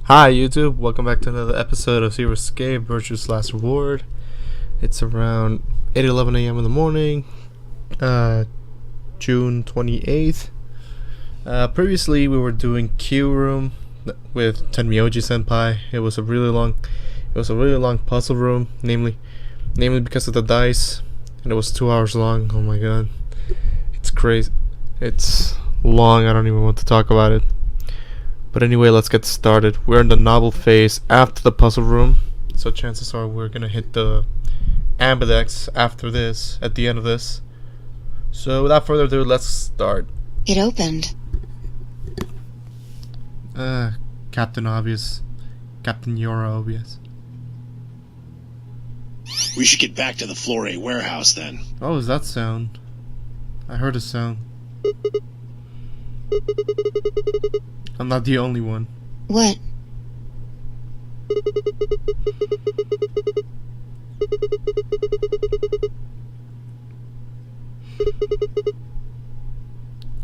Hi YouTube, welcome back to another episode of Zero Escape Virtue's Last Reward. It's around 8:11 a.m. in the morning, June 28th. Previously we were doing Q Room with Tenmyoji Senpai. It was a really long puzzle room, namely because of the dice, and it was 2 hours long. Oh my god. It's crazy. It's long, I don't even want to talk about it. But anyway, let's get started. We're in the novel phase after the puzzle room, so chances are we're gonna hit the ambidex after this, at the end of this. So without further ado, let's start. It opened. Captain Obvious. Captain Yora Obvious. We should get back to the Floor A warehouse then. Oh, is that sound? I heard a sound. I'm not the only one. What?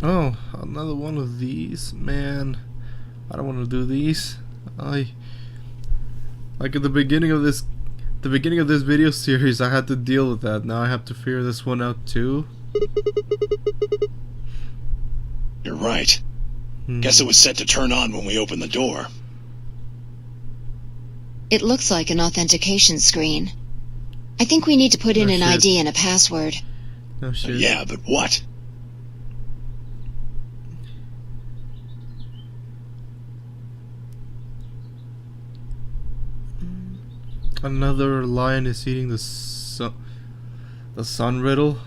Oh, another one of these, man. I don't want to do these. Like at the beginning of this video series, I had to deal with that. Now I have to figure this one out too. You're right. Guess it was set to turn on when we opened the door. It looks like an authentication screen. I think we need to put in an shit. ID and a password. Oh shit. Yeah, but what? Another lion is eating the sun riddle.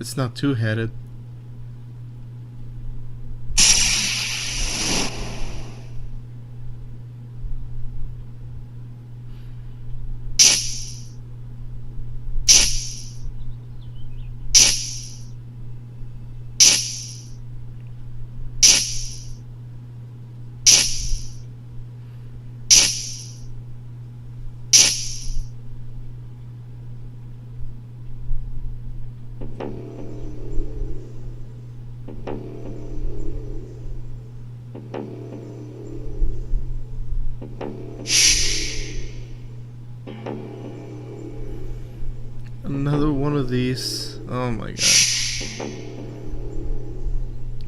It's not two-headed. Another one of these. Oh my god.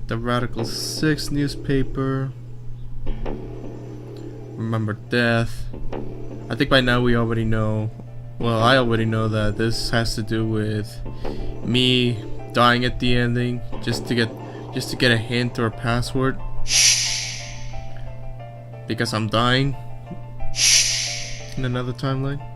The Radical 6 newspaper. Remember Death. I think by now we already know. Well, I already know that this has to do with me dying at the ending just to get a hint or a password. Because I'm dying in another timeline.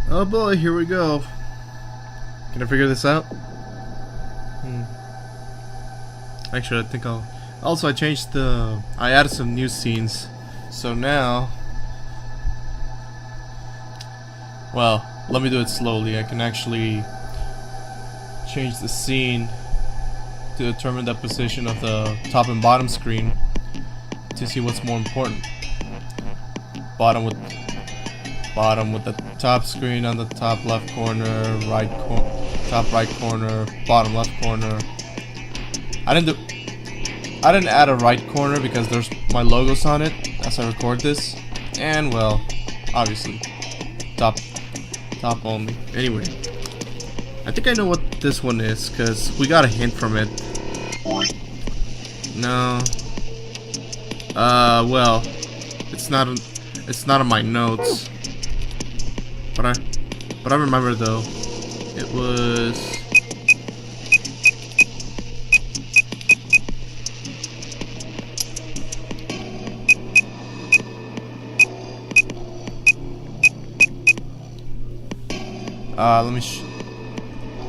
Oh boy, here we go. Can I figure this out? Actually, I think I'll... Also, I added some new scenes. So now... Well, let me do it slowly. I can actually change the scene to determine the position of the top and bottom screen to see what's more important. Bottom with the top screen on the top left corner, top right corner, bottom left corner. I didn't add a right corner because there's my logos on it as I record this, and well, obviously top only. Anyway, I think I know what this one is because we got a hint from it. No. Well, it's not on my notes. But I remember though, it was...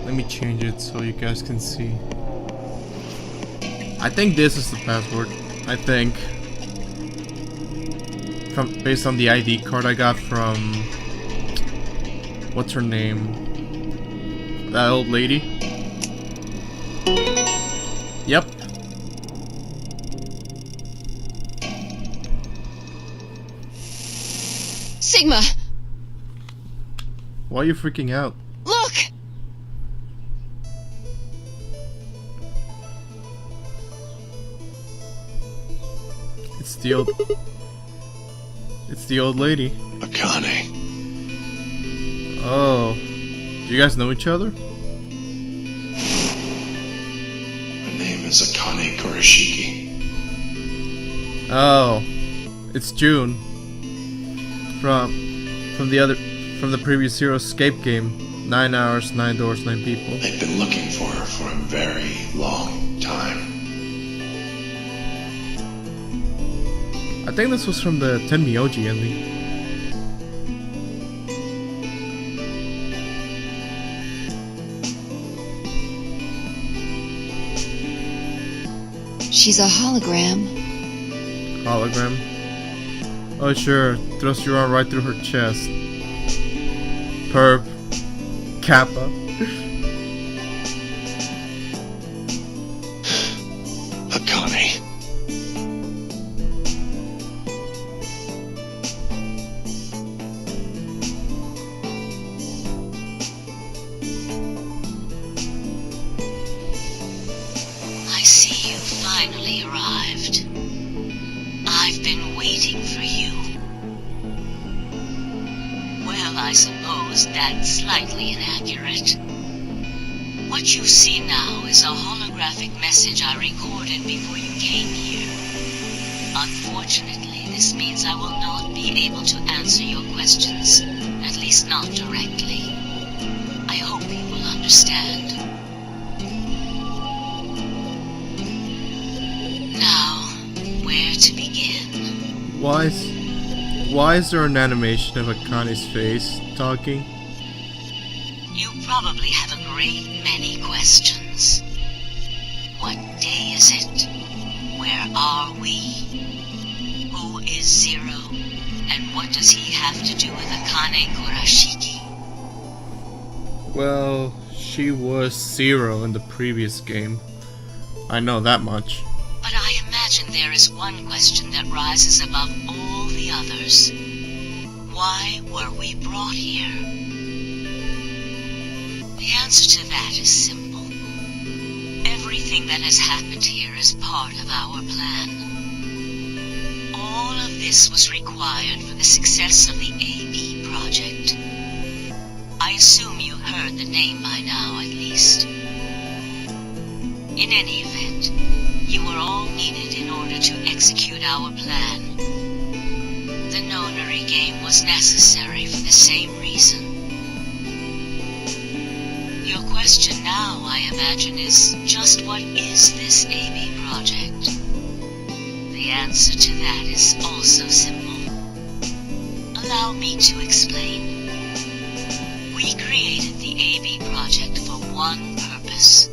let me change it so you guys can see. I think this is the password. I think. based on the ID card I got from what's her name? That old lady? Yep. Sigma! Why are you freaking out? Look! It's the old lady. Akane. Oh. Do you guys know each other? Her name is Akane Kurashiki. Oh. It's June. From the previous Hero Escape game. 9 hours, 9 doors, 9 people. They've been looking for her for a very long time. I think this was from the Tenmyoji ending. She's a hologram. Hologram. Oh sure, thrust your arm right through her chest. Perp. Kappa. Akane. I see you finally arrived. I've been waiting for you. Well, I suppose that's slightly inaccurate. What you see now is a holographic message I recorded before you came here. Unfortunately, this means I will not be able to answer your questions, at least not directly. I hope you will understand. Now, where to begin? Why is there an animation of Akane's face talking? You probably have a great many questions. What day is it? Where are we? Who is Zero? And what does he have to do with Akane Kurashiki? Well, she was Zero in the previous game. I know that much. But I imagine there is one question that rises above all the others. Why were we brought here? The answer to that is simple. Everything that has happened here is part of our plan. All of this was required for the success of the AB project. I assume you heard the name by now, at least. In any event, you were all needed in order to execute our plan. The Nonary game was necessary for the same reason. Your question now, I imagine, is just what is this AB project? The answer to that is also simple. Allow me to explain. We created the AB project for one purpose.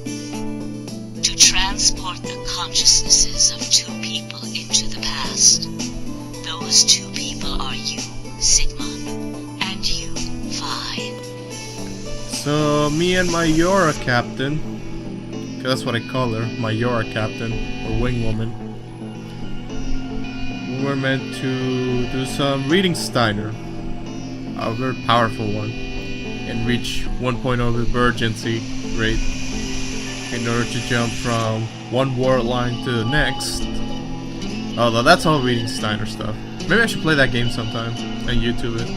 To transport the consciousnesses of two people into the past. Those two people are you, Sigma, and you, Phi. So, me and my Yora captain, 'cause that's what I call her, my Yora captain, or wing woman, we were meant to do some Reading Steiner, a very powerful one, and reach 1.0 Divergency rate in order to jump from one world line to the next. Although that's all Reading Steiner stuff. Maybe I should play that game sometime and YouTube it.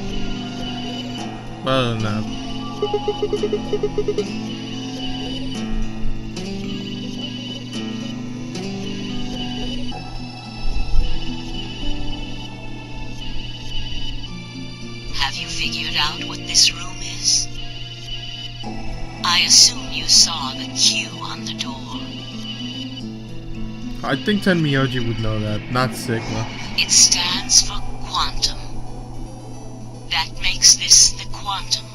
But other than that, Have you figured out what this room is? I assume you saw the Q on the door. I think Tenmyoji would know that, not Sigma. It stands for quantum. That makes this the quantum room.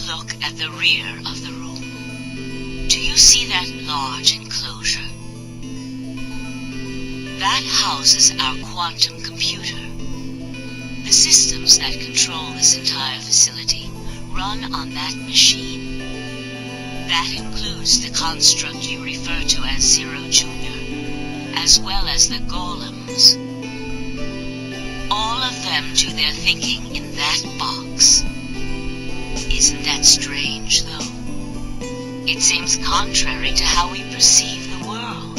look at the rear of the room, do you see that large enclosure? That houses our quantum computer. The systems that control this entire facility run on that machine. That includes the construct you refer to as Zero Jr., as well as the golems. All of them do their thinking in that box. Isn't that strange, though? It seems contrary to how we perceive the world.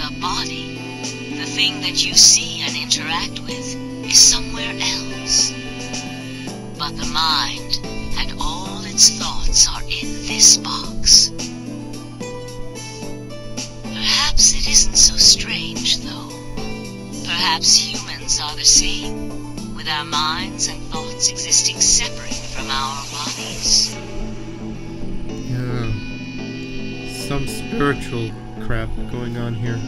The body, the thing that you see and interact with, is somewhere else. But the mind and all its thoughts are in this box. Perhaps it isn't so strange, though. Perhaps humans are the same, with our minds and thoughts existing separate from our bodies. Yeah. Some spiritual crap going on here.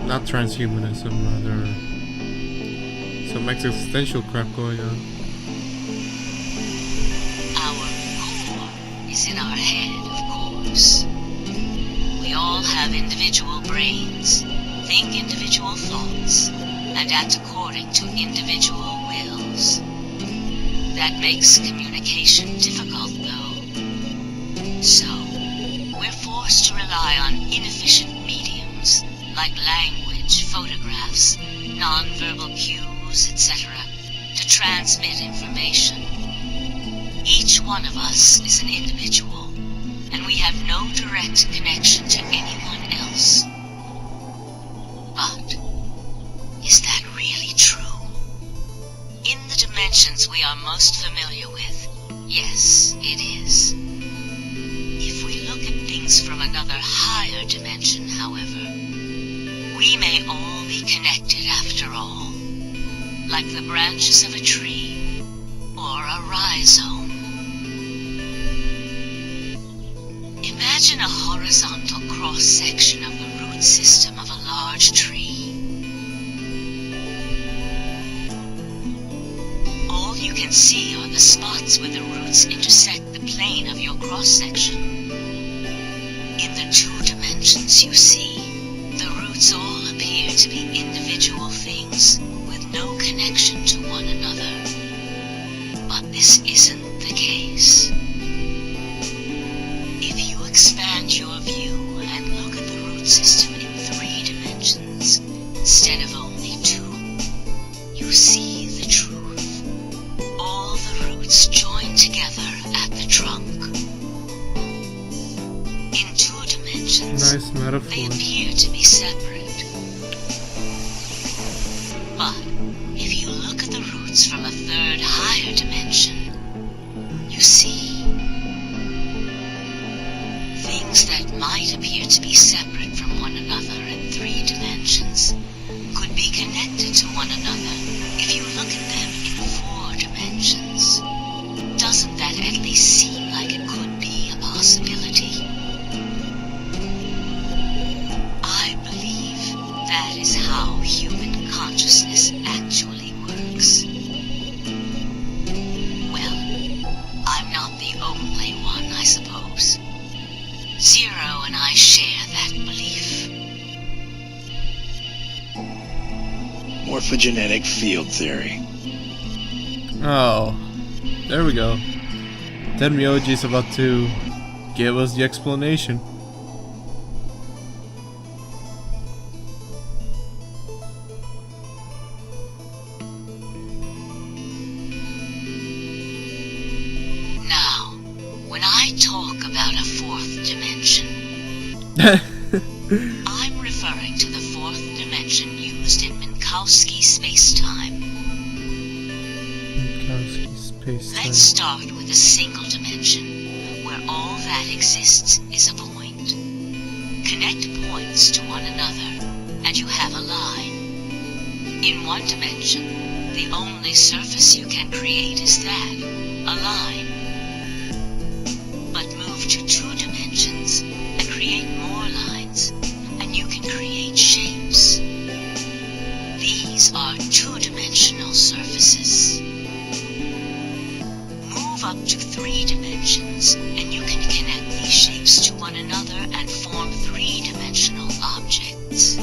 Not transhumanism, rather some existential crap going on. Our core is in our head, of course. We all have individual brains, think individual thoughts, and act according to individual wills. That makes communication difficult, though. So, we're forced to rely on inefficient mediums, like language, photographs, non-verbal cues, etc., to transmit information. Each one of us is an individual, and we have no direct connection to anyone else. But, is that really true? In the dimensions we are most familiar with, yes, it is. If we look at things from another higher dimension, however, we may all be connected after all, like the branches of a tree or a rhizome. Imagine a horizontal cross-section of the root system of a large tree. All you can see are the spots where the roots intersect the plane of your cross-section. In the 2 dimensions you see, the roots all appear to be individual things with no connection to one another. But this isn't the case. If you expand your view and look at the root system in 3 dimensions instead of only 2, you see the truth. All the roots join together at the trunk. In 2 dimensions, Nice metaphor. they appear to be separate. But if you look at the roots from a 3rd higher dimension, you see things that might appear to be separate from one another in 3 dimensions could be connected to one another if you look at them in 4 dimensions. Doesn't that at least seem like it could be a possibility? I believe that is how human consciousness actually works. Well, I'm not the only one, I suppose. Zero and I share that belief. Morphogenetic field theory. Oh, there we go. Tenmyoji's about to give us the explanation. Now, when I talk about a 4th dimension, I'm referring to the 4th dimension used in Minkowski space-time. Minkowski space-time. Let's start with a single dimension, where all that exists is a point. Connect points to one another, and you have a line. In 1 dimension, the only surface you can create is that, a line. But move to 2 dimensions, and create more lines, and you can create shapes. These are 2-dimensional surfaces. up to 3 dimensions, and you can connect these shapes to one another and form 3-dimensional objects.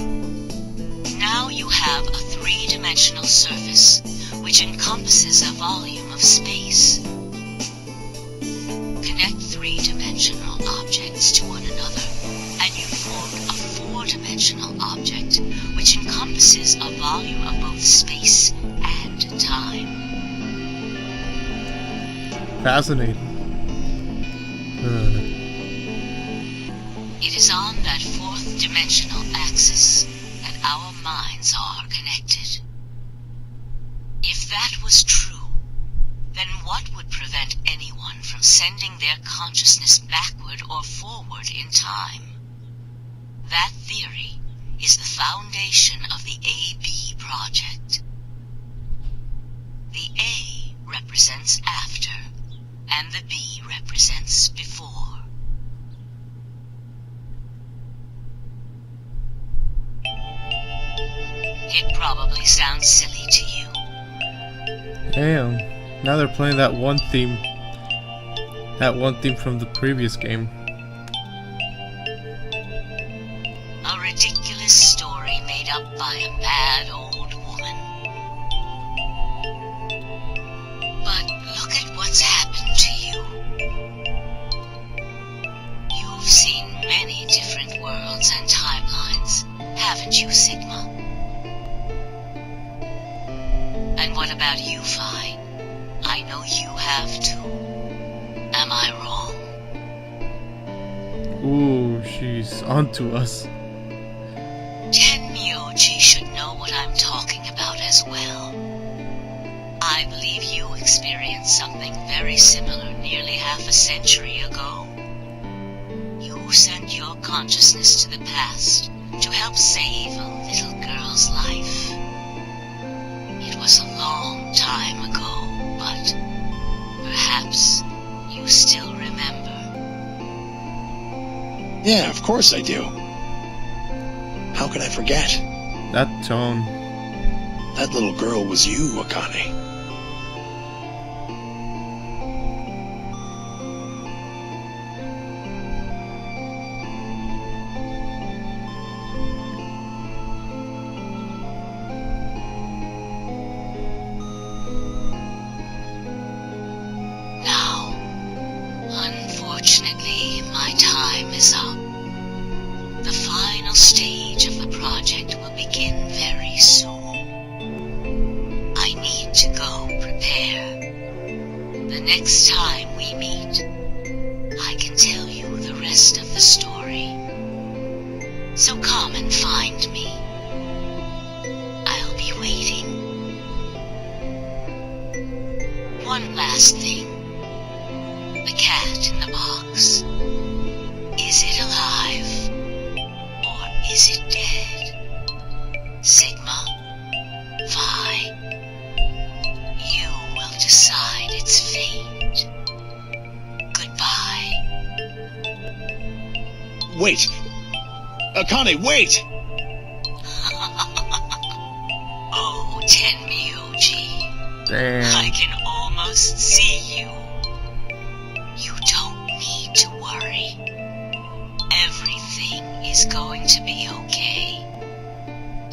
Now you have a 3-dimensional surface, which encompasses a volume of space. Connect 3-dimensional objects to one another, and you form a 4-dimensional object, which encompasses a volume of both space and time. Fascinating. It is on that 4th dimensional axis that our minds are connected. If that was true, then what would prevent anyone from sending their consciousness backward or forward in time? That theory is the foundation of the AB project. The A represents after, and the B represents before. It probably sounds silly to you. Damn. Now they're playing that one theme. That one theme from the previous game. A ridiculous story made up by a bad old woman. But look at what's happened to you. You've seen many different worlds and timelines, haven't you, Sigma? And what about you, Phi? I know you have too. Am I wrong? Ooh, she's onto us. Tenmyoji should know what I'm talking about as well. I believe you experienced something very similar nearly half a century ago. You sent your consciousness to the past to help save a little girl's life. It was a long time ago, but perhaps you still remember. Yeah, of course I do. How could I forget? That tone. That little girl was you, Akane. Unfortunately, my time is up. The final stage of the project will begin very soon. I need to go prepare. The next time we meet, I can tell you the rest of the story. So come and find me. I'll be waiting. One last thing. The cat in the box. Is it alive? Or is it dead? Sigma? Phi? You will decide its fate. Goodbye. Wait! Akane, wait! Oh, Tenmyoji. Damn. I can almost see you. You don't need to worry. Everything is going to be okay.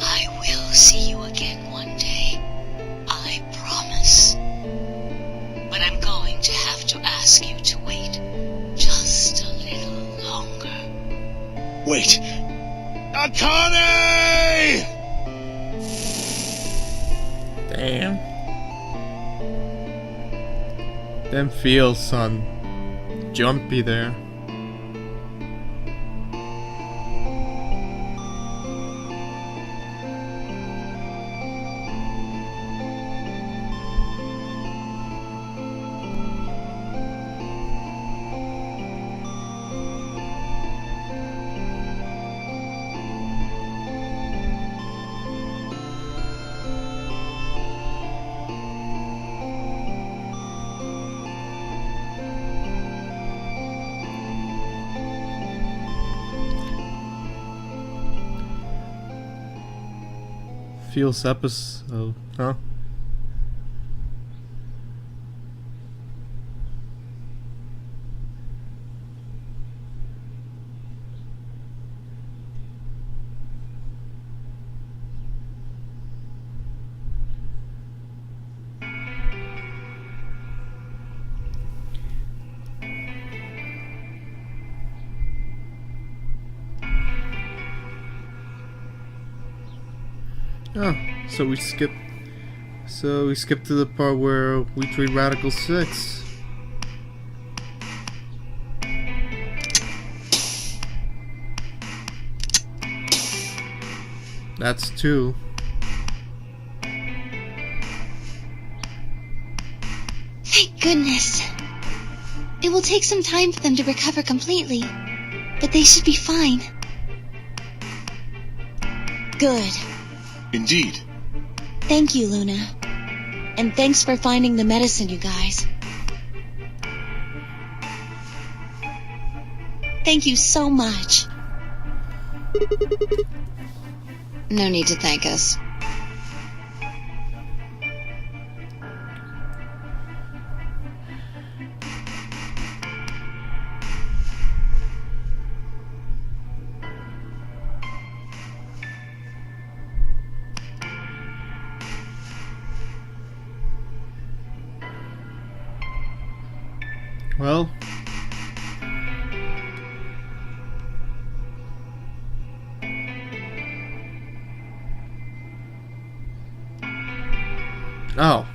I will see you again one day. I promise. But I'm going to have to ask you to wait just a little longer. Wait! Akane! Damn. Them feels, son. Jumpy there. Feels episode, huh? Oh, so we skip to the part where we treat Radical 6. That's 2. Thank goodness. It will take some time for them to recover completely, but they should be fine. Good. Indeed. Thank you, Luna. And thanks for finding the medicine, you guys. Thank you so much. No need to thank us. Well, oh.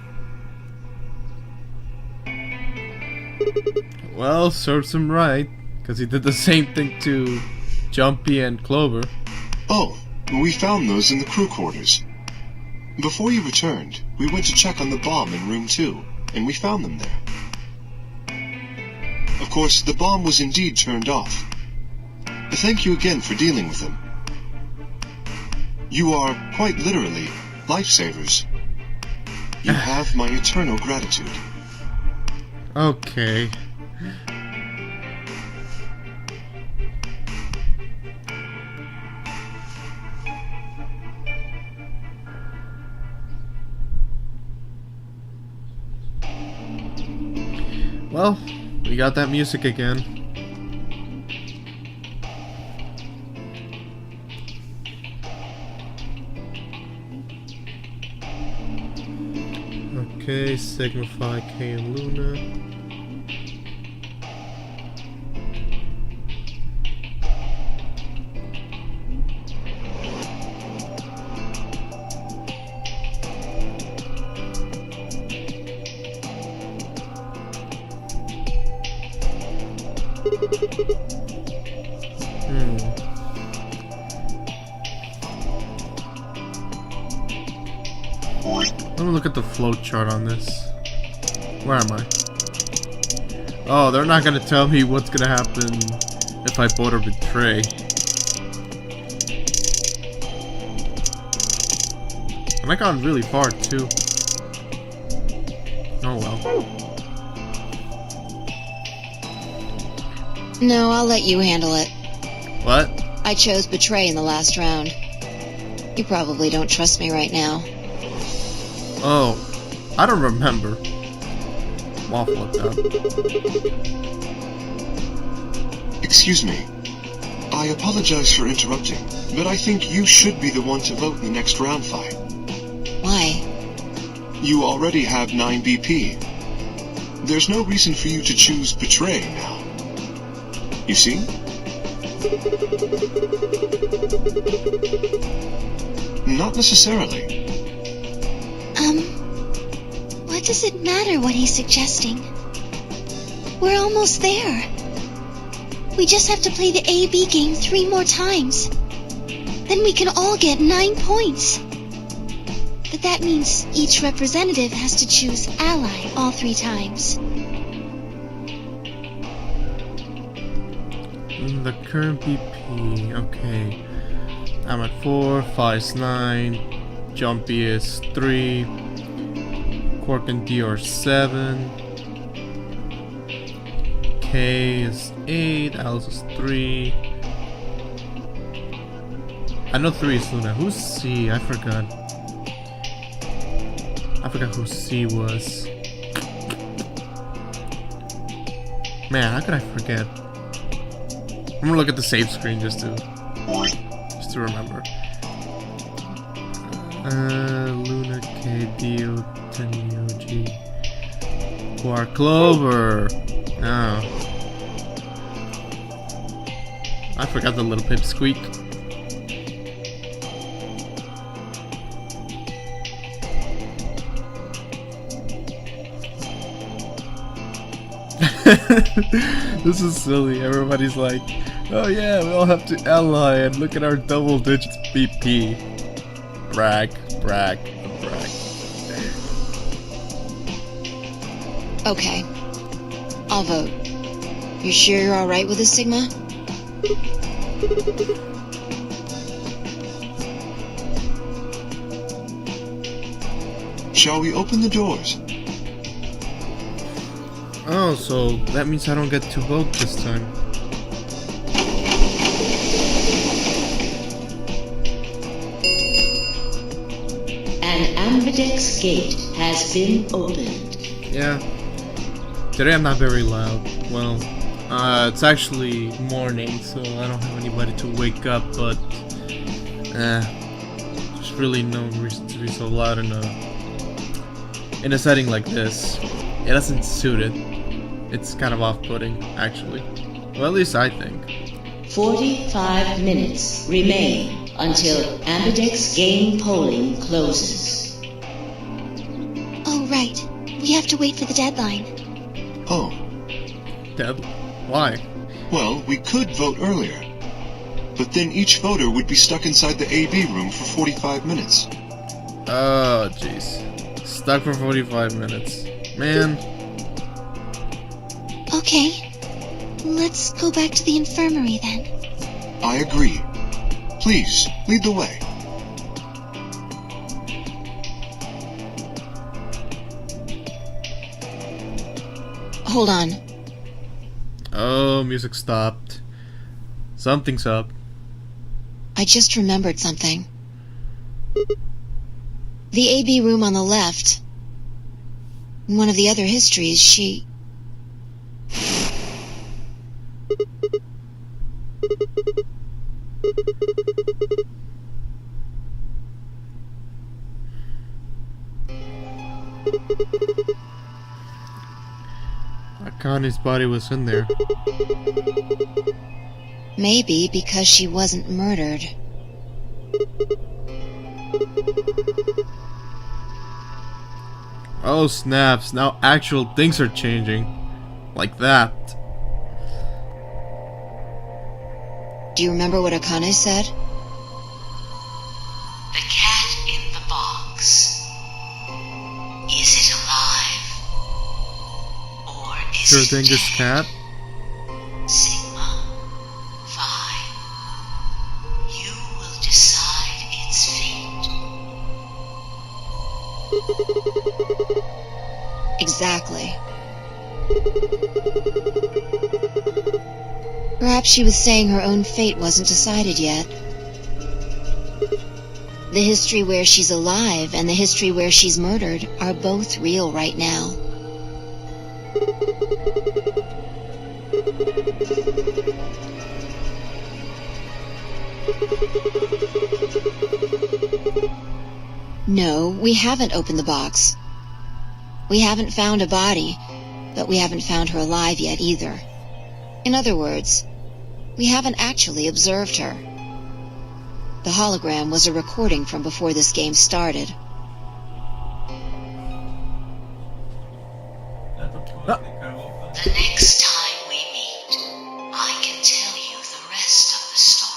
Well, serves him right, because he did the same thing to Jumpy and Clover. Oh, we found those in the crew quarters. Before you returned, we went to check on the bomb in room 2, and we found them there. Of course, the bomb was indeed turned off. Thank you again for dealing with them. You are, quite literally, lifesavers. You have my eternal gratitude. Okay. Well, we got that music again. Okay, Signify K and Luna. Let me look at the flowchart on this. Where am I? Oh, they're not gonna tell me what's gonna happen if I vote or betray. And I got really far too. Oh well. No, I'll let you handle it. What? I chose betray in the last round. You probably don't trust me right now. Oh, I don't remember. Waffle at that. Excuse me. I apologize for interrupting, but I think you should be the one to vote in the next round fight. Why? You already have 9 BP. There's no reason for you to choose betray now. You see? Not necessarily. What does it matter what he's suggesting? We're almost there. We just have to play the AB game 3 more times. Then we can all get 9 points. But that means each representative has to choose ally all 3 times. The current BP, okay. I'm at 4, 5's 9, Jumpy is 3, Quark and D are 7, K is 8, Alice is 3. I know 3 is Luna. Who's C? I forgot. I forgot who C was. Man, how could I forget? I'm gonna look at the save screen just to remember. Luna, K, Dio, Tenio, G, Quark, Clover. Oh, I forgot the little pipsqueak. This is silly. Everybody's like, oh yeah, we all have to ally and look at our double digits BP. Brag, brag, brag. Okay. I'll vote. You sure you're alright with this, Sigma? Shall we open the doors? Oh, so that means I don't get to vote this time. An ambidex gate has been opened. Yeah. Today I'm not very loud. Well, it's actually morning, so I don't have anybody to wake up, but there's really no reason to be so loud in a setting like this. It doesn't suit it. It's kind of off-putting, actually. Well, at least I think. 45 minutes remain until ambidex game polling closes. Oh, right. We have to wait for the deadline. Oh, Deb, why? well, we could vote earlier. But then each voter would be stuck inside the AB room for 45 minutes. Oh, jeez. Stuck for 45 minutes. Man. Okay. Let's go back to the infirmary then. I agree. Please, lead the way. Hold on. Oh, music stopped. Something's up. I just remembered something. The AB room on the left. In one of the other histories, she... Akane's body was in there. Maybe because she wasn't murdered. Oh snaps, now actual things are changing. Like that. Do you remember what Akane said? The cat in the box. Is it alive? Or is Sure it thing, this dead? cat? Sigma, fine. You will decide its fate. Exactly. Perhaps she was saying her own fate wasn't decided yet. The history where she's alive and the history where she's murdered are both real right now. No, we haven't opened the box. We haven't found a body, but we haven't found her alive yet either. In other words, we haven't actually observed her. The hologram was a recording from before this game started. The next time we meet, I can tell you the rest of the story.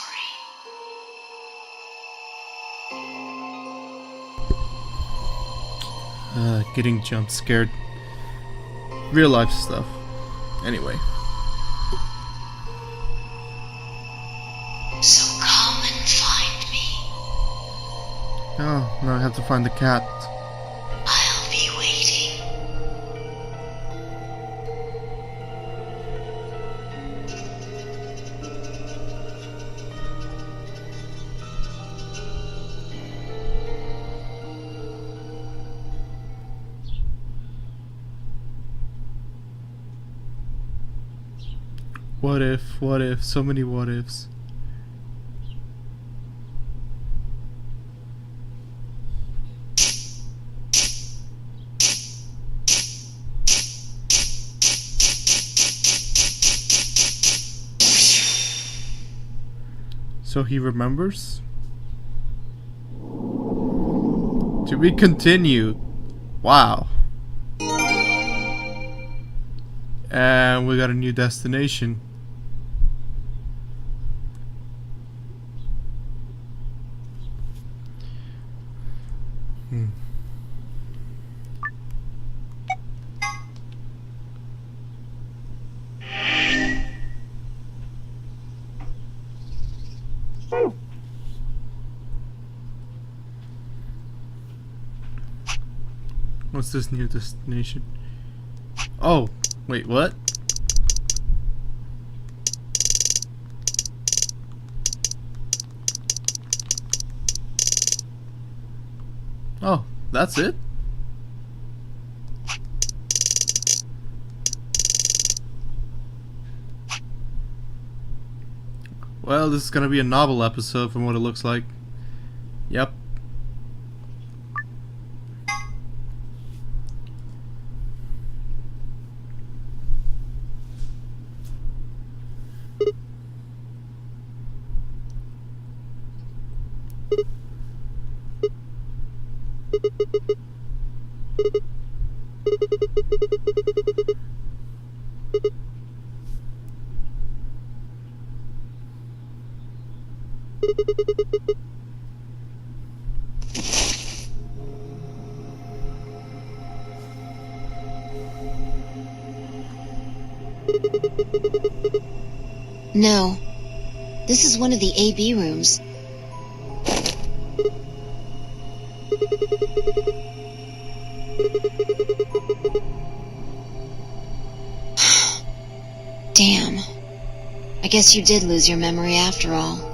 Getting jump scared. Real life stuff. Anyway. So come and find me. Oh, now I have to find the cat. I'll be waiting. What if, so many what ifs. So he remembers? To be continued. Wow. And we got a new destination. What's this new destination? Oh, wait, what? Oh, that's it? Well, this is gonna be a novel episode from what it looks like. Yep. No. This is one of the AB rooms. Damn. I guess you did lose your memory after all.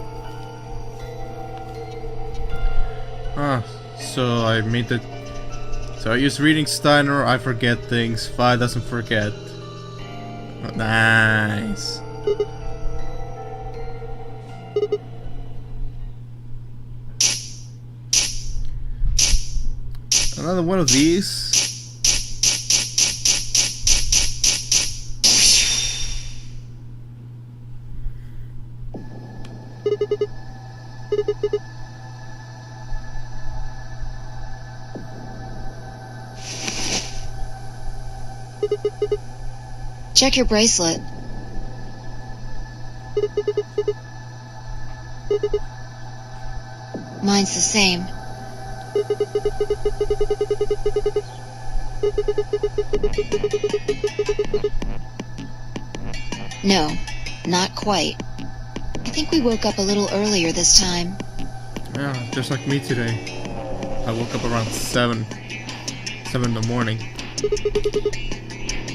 So I made the... So I use Reading Steiner, I forget things, Phi doesn't forget. Oh, nice. Another one of these. Check your bracelet. Mine's the same. No, not quite. I think we woke up a little earlier this time. Yeah, just like me today. I woke up around 7 in the morning.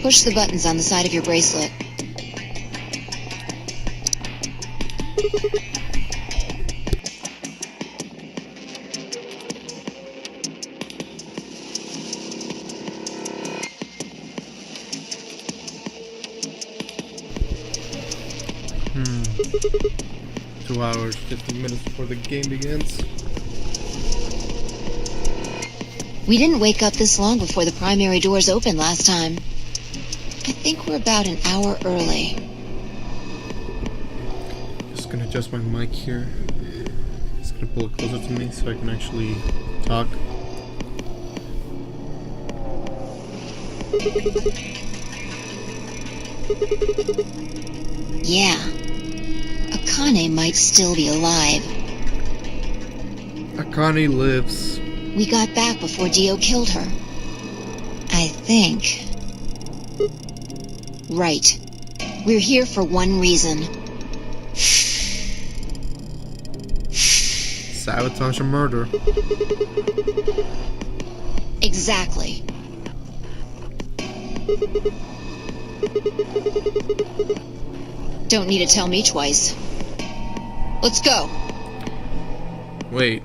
Push the buttons on the side of your bracelet. Hmm. 2 hours, 15 minutes before the game begins. We didn't wake up this long before the primary doors opened last time. I think we're about an hour early. Just gonna adjust my mic here. Just gonna pull it closer to me so I can actually talk. Yeah. Akane might still be alive. Akane lives. We got back before Dio killed her. I think. Right. We're here for one reason. Sabotage and murder. Exactly. Don't need to tell me twice. Let's go. Wait.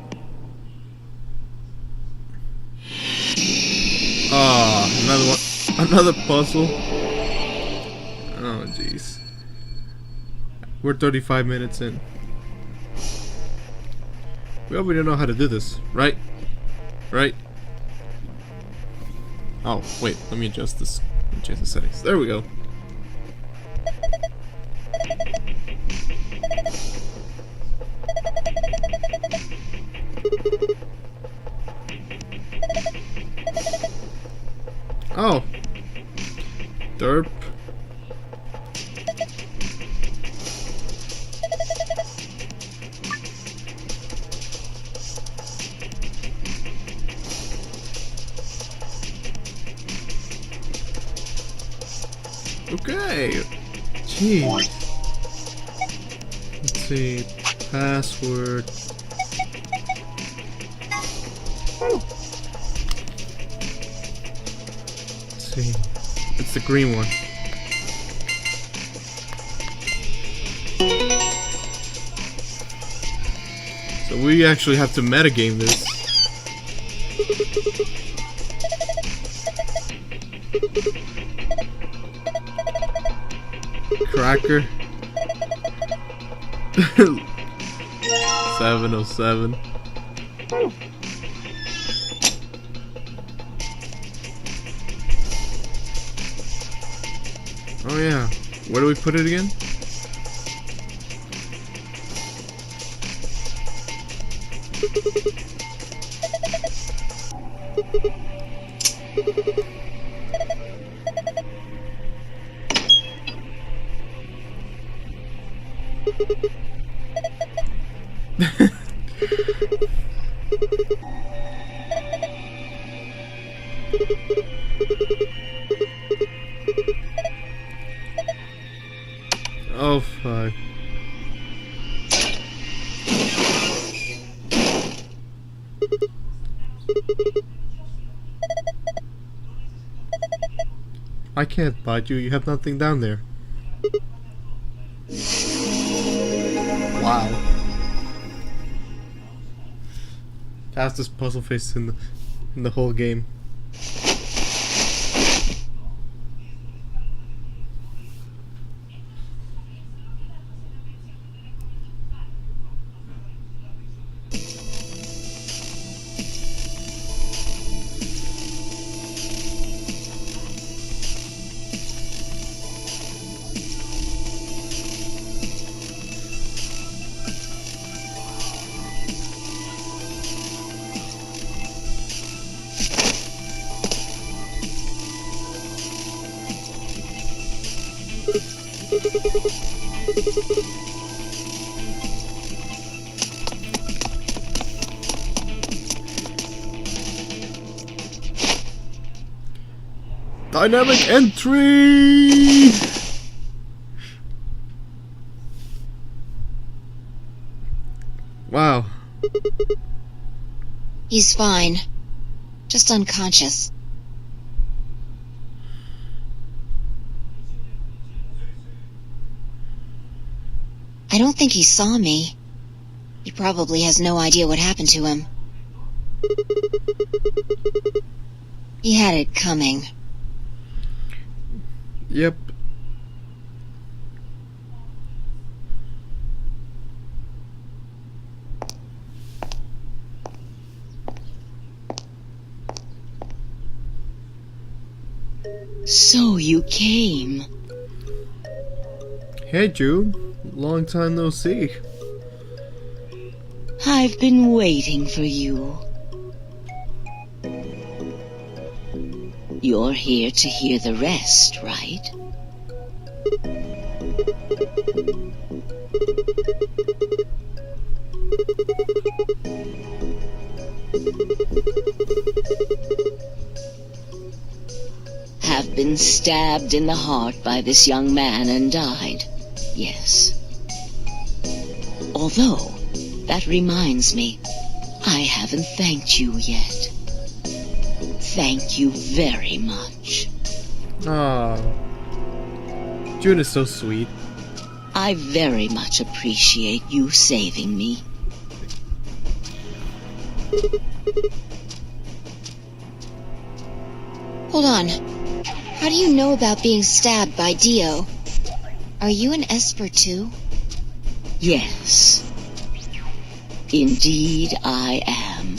Ah, another one. Another puzzle. Oh, jeez. We're 35 minutes in. We already know how to do this, right? Right? Oh, wait. Let me adjust this. Let me change the settings. There we go. Oh. Derp. Okay. Jeez. Let's see. Password. Let's see. It's the green one. So we actually have to metagame this. Cracker. 707. Oh yeah. Where do we put it again? Oh fuck. I can't bite you, you have nothing down there. Wow. Fastest puzzle face in the whole game. Dynamic entry! Wow. He's fine. Just unconscious. I don't think he saw me. He probably has no idea what happened to him. He had it coming. Yep. So you came. Hey Jude, long time no see. I've been waiting for you. You're here to hear the rest, right? Have been stabbed in the heart by this young man and died. Yes. Although, that reminds me, I haven't thanked you yet. Thank you very much. Ah, June is so sweet. I very much appreciate you saving me. Hold on. How do you know about being stabbed by Dio? Are you an Esper too? Yes. Indeed I am.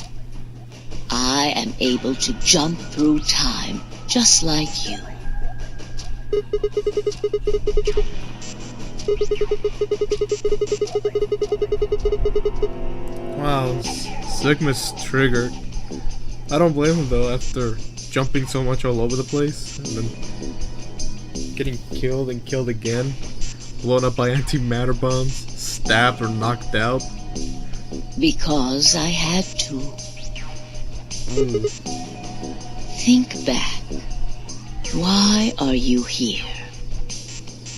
I am able to jump through time, just like you. Wow, Sigma's triggered. I don't blame him though, after jumping so much all over the place, and then getting killed and killed again, blown up by antimatter bombs, stabbed or knocked out. Because I had to. Ooh. Think back. Why are you here?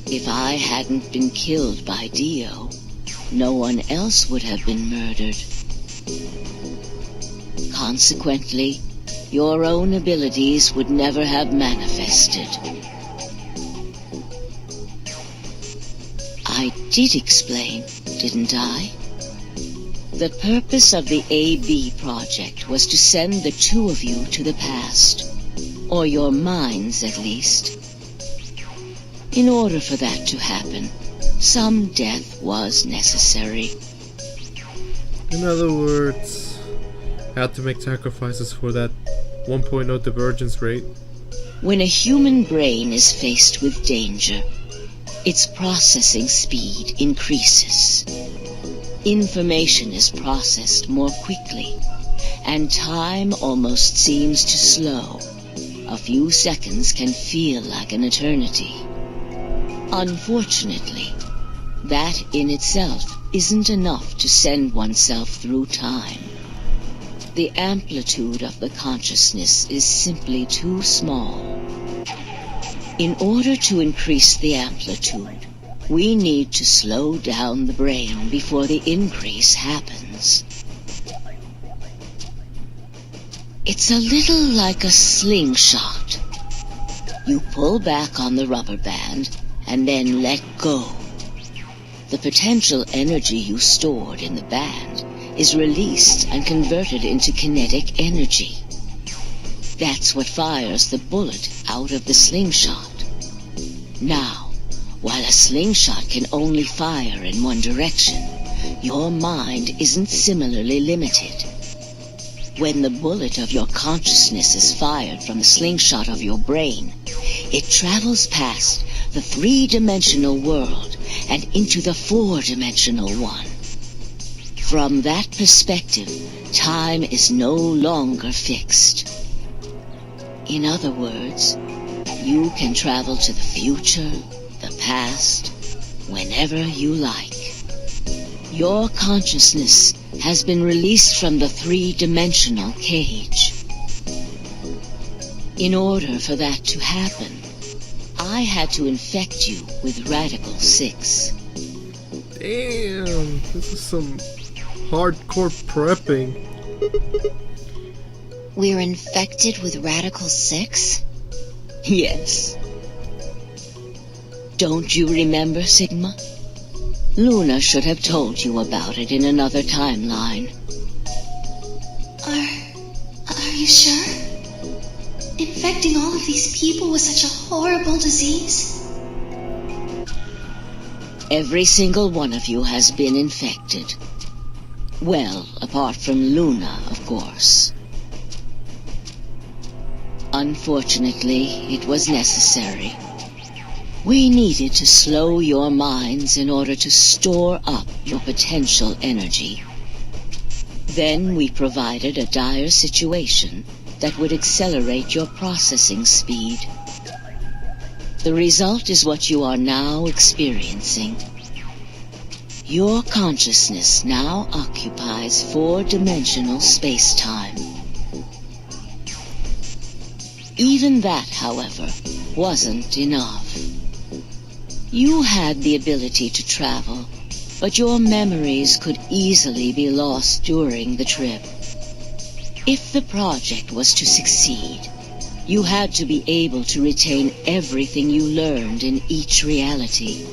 If I hadn't been killed by Dio, no one else would have been murdered. Consequently, your own abilities would never have manifested. I did explain, didn't I? The purpose of the AB project was to send the two of you to the past, or your minds at least. In order for that to happen, some death was necessary. In other words, I had to make sacrifices for that 1.0 divergence rate. When a human brain is faced with danger, its processing speed increases. Information is processed more quickly, and time almost seems to slow. A few seconds can feel like an eternity. Unfortunately, that in itself isn't enough to send oneself through time. The amplitude of the consciousness is simply too small. In order to increase the amplitude, we need to slow down the brain before the increase happens. It's a little like a slingshot. You pull back on the rubber band and then let go. The potential energy you stored in the band is released and converted into kinetic energy. That's what fires the bullet out of the slingshot. Now, while a slingshot can only fire in one direction, your mind isn't similarly limited. When the bullet of your consciousness is fired from the slingshot of your brain, it travels past the three-dimensional world and into the four-dimensional one. From that perspective, time is no longer fixed. In other words, you can travel to the future, the past, whenever you like. Your consciousness has been released from the three-dimensional cage. In order for that to happen, I had to infect you with Radical 6. Damn, this is some hardcore prepping. We're infected with Radical 6? Yes. Don't you remember, Sigma? Luna should have told you about it in another timeline. Are you sure? Infecting all of these people with such a horrible disease? Every single one of you has been infected. Well, apart from Luna, of course. Unfortunately, it was necessary. We needed to slow your minds in order to store up your potential energy. Then we provided a dire situation that would accelerate your processing speed. The result is what you are now experiencing. Your consciousness now occupies four-dimensional space-time. Even that, however, wasn't enough. You had the ability to travel, but your memories could easily be lost during the trip. If the project was to succeed, you had to be able to retain everything you learned in each reality.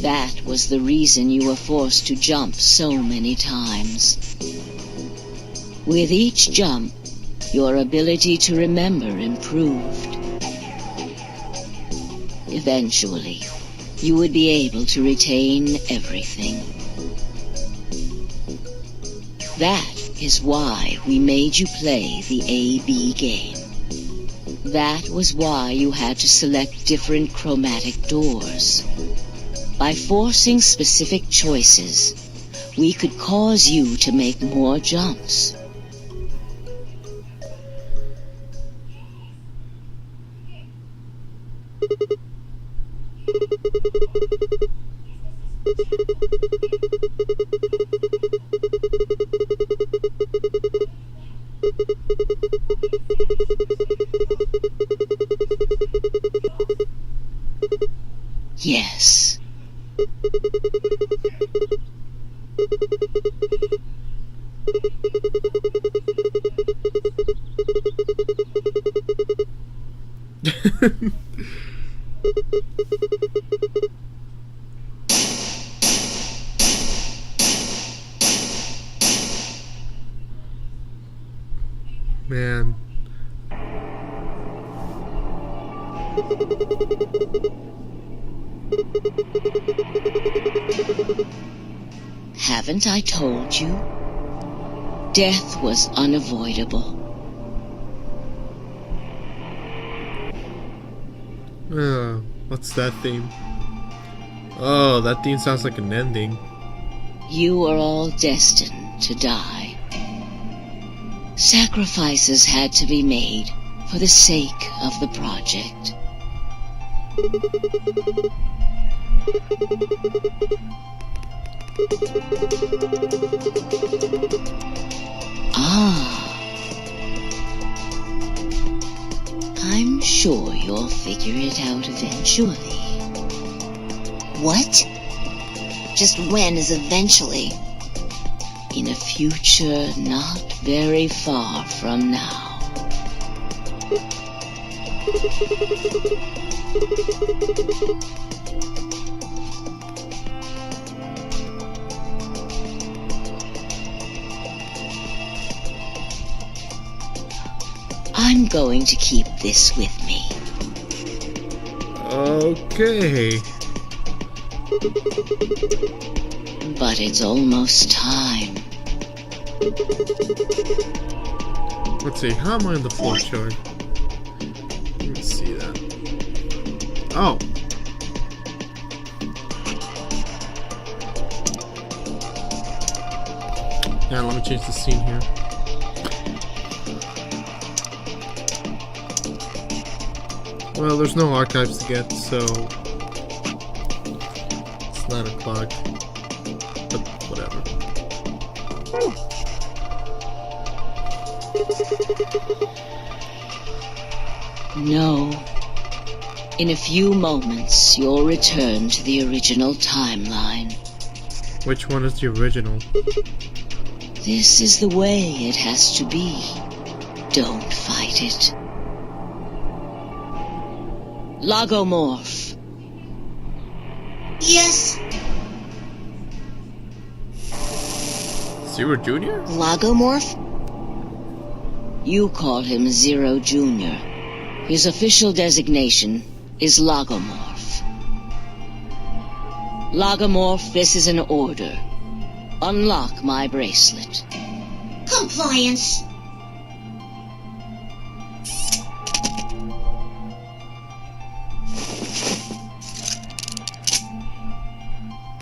That was the reason you were forced to jump so many times. With each jump, your ability to remember improved. Eventually, you would be able to retain everything. That is why we made you play the AB game. That was why you had to select different chromatic doors. By forcing specific choices, we could cause you to make more jumps. Man. Haven't I told you? Death was unavoidable. What's that theme? Oh, that theme sounds like an ending. You are all destined to die. Sacrifices had to be made for the sake of the project. I'm sure you'll figure it out eventually. What? Just when is eventually? In a future not very far from now. I'm going to keep this with me. Okay. But it's almost time. Let's see, how am I on the flow chart? Let me see that. Oh! Yeah, let me change the scene here. Well, there's no archives to get, so it's 9 o'clock. But whatever. No. In a few moments, you'll return to the original timeline. Which one is the original? This is the way it has to be. Don't fight it. Lagomorph. Yes. Zero Jr.? Lagomorph? You call him Zero Jr. His official designation is Lagomorph. Lagomorph, this is an order. Unlock my bracelet. Compliance.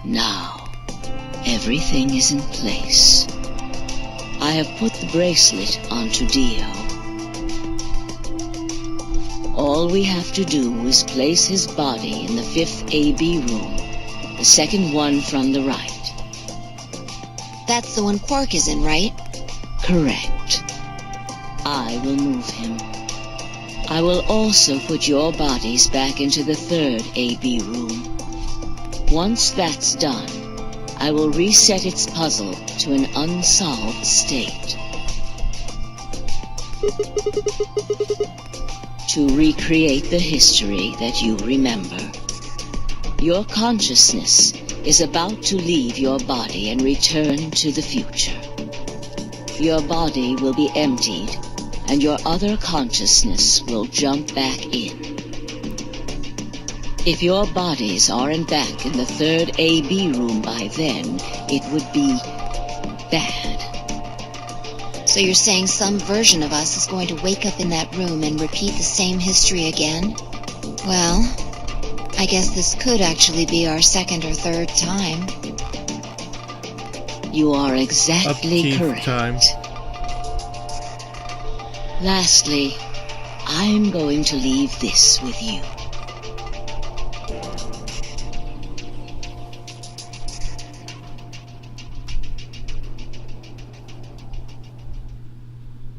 Now, everything is in place. I have put the bracelet onto Dio. All we have to do is place his body in the 5th AB room, the second one from the right. That's the one Quark is in, right? Correct. I will move him. I will also put your bodies back into the 3rd AB room. Once that's done, I will reset its puzzle to an unsolved state. To recreate the history that you remember. Your consciousness is about to leave your body and return to the future. Your body will be emptied, and your other consciousness will jump back in. If your bodies aren't back in the 3rd AB room by then, it would be bad. So you're saying some version of us is going to wake up in that room and repeat the same history again? Well, I guess this could actually be our 2nd or 3rd time. You are exactly Upkeep correct. time. Lastly, I'm going to leave this with you.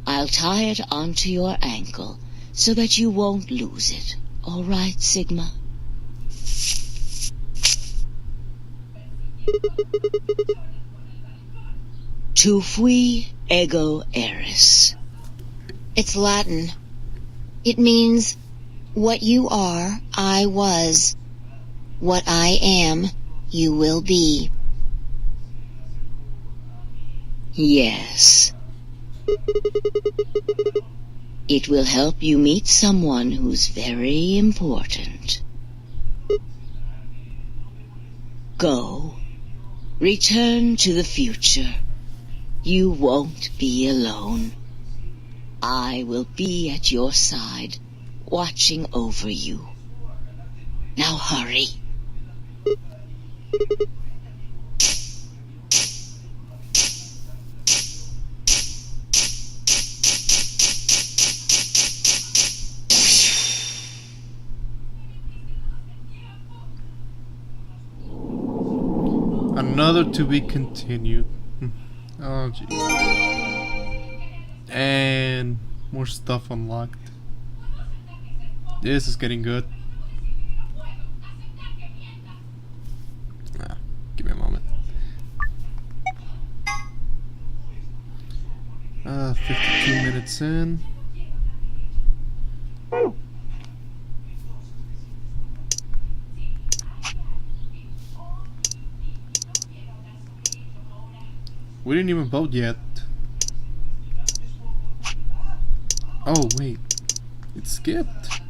I'll tie it onto your ankle so that you won't lose it. All right, Sigma? Tu fui ego eris. It's Latin. It means, what you are, I was. What I am, you will be. Yes. It will help you meet someone who's very important. Go. Return to the future. You won't be alone. I will be at your side, watching over you. Now hurry. Another to be continued. Oh jeez. And more stuff unlocked. This is getting good. Give me a moment. 52 minutes in. We didn't even vote yet. Oh wait, it skipped.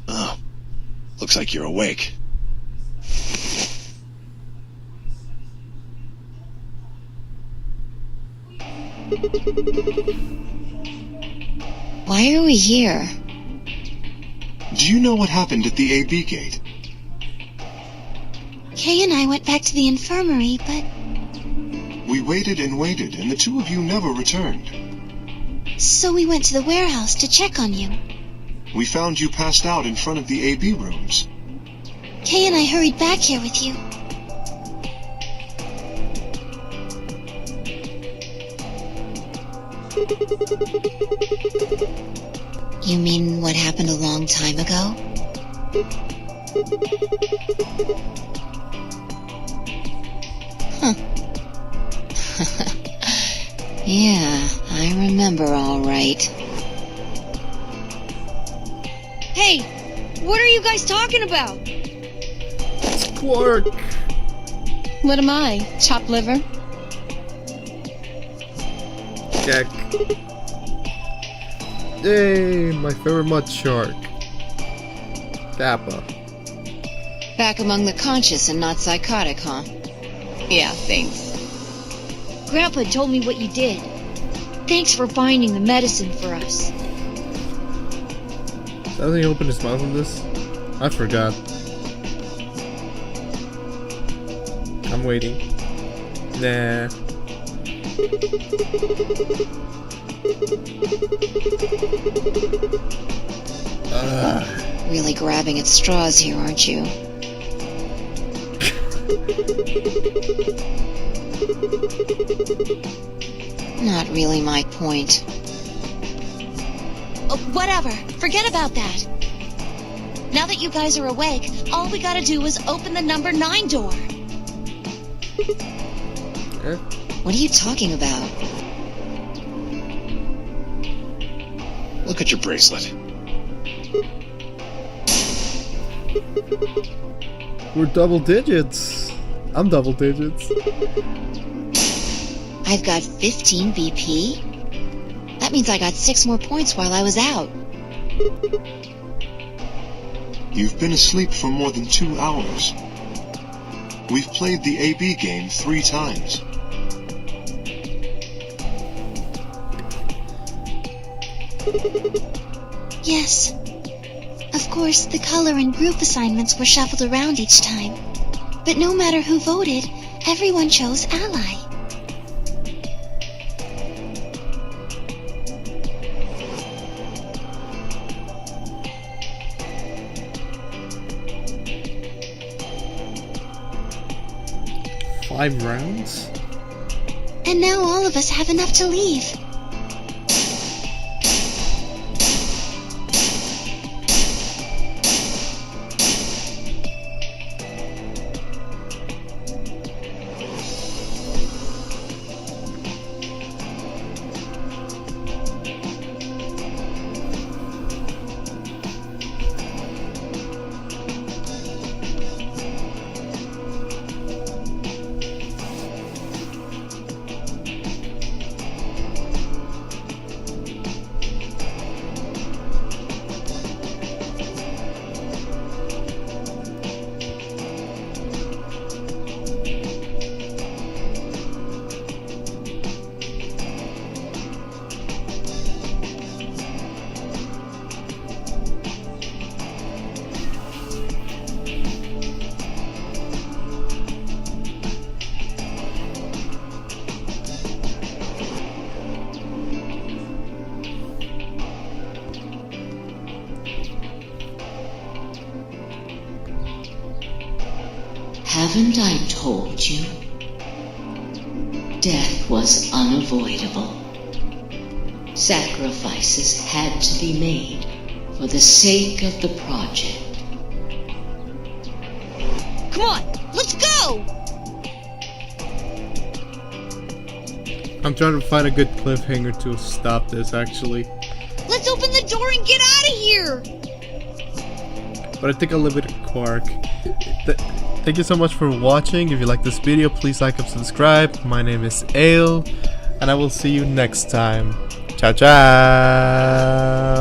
Oh, looks like you're awake. Why are we here? Do you know what happened at the AB gate? Kay and I went back to the infirmary, but We waited and waited, and the two of you never returned. so we went to the warehouse to check on you. We found you passed out in front of the AB rooms. Kay and I hurried back here with you. You mean what happened a long time ago? Huh. Yeah, I remember all right. Hey, what are you guys talking about? Quark! What am I? Chopped liver? Check. Yay, my favorite mud shark. Kappa. Back among the conscious and not psychotic, huh? Yeah, thanks. Grandpa told me what you did. Thanks for finding the medicine for us. Doesn't he open his mouth on this? I forgot. I'm waiting. Nah. Really grabbing at straws here, aren't you? Not really my point. Oh, whatever. Forget about that. Now that you guys are awake, all we gotta do is open the number 9 door. What are you talking about? Look at your bracelet. We're double digits. I'm double digits. I've got 15 BP? That means I got 6 more points while I was out. You've been asleep for more than 2 hours. We've played the AB game 3 times. Yes. Of course, the color and group assignments were shuffled around each time. But no matter who voted, everyone chose Ally. Five rounds? And now all of us have enough to leave. Haven't I told you? Death was unavoidable. Sacrifices had to be made for the sake of the project. Come on, let's go! I'm trying to find a good cliffhanger to stop this, actually. Let's open the door and get out of here! But I think I'll leave it at Quark. Thank you so much for watching. If you like this video, please like and subscribe. My name is Ale, and I will see you next time. Ciao, ciao!